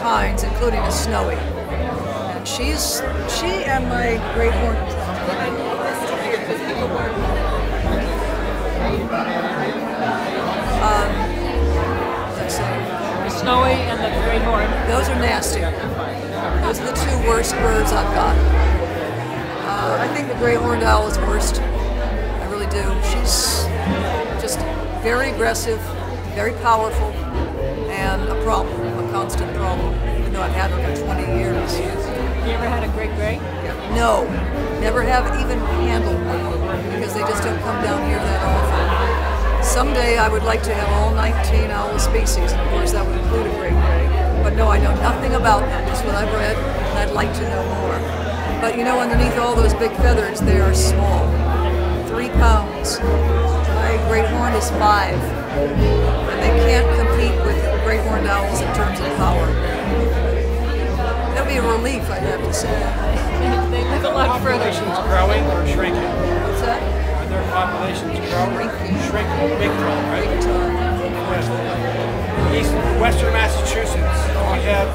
kinds, including a snowy. And she and my great horned. Let's see. The snowy and the great horn. Those are nasty. Those are the two worst birds I've got. I think the great horned owl is worst. I really do. She's just very aggressive, very powerful, and a problem, a constant problem, even though I've had her for 20 years. You ever had a great gray? No, never have even handled one, because they just don't come down here that often. Someday I would like to have all 19 owl species, and of course that would include a great gray. But no, I know nothing about them, just what I've read, and I'd like to know more. But you know, underneath all those big feathers, they are small. 3 pounds. My great horn is 5. And they can't compete with great horned owls in terms of power. That would be a relief, I'd have to say. They live a lot further. Populations growing or shrinking? What's that? Are their populations growing? Shrinking. Big time, right? Big time. Western Massachusetts, we have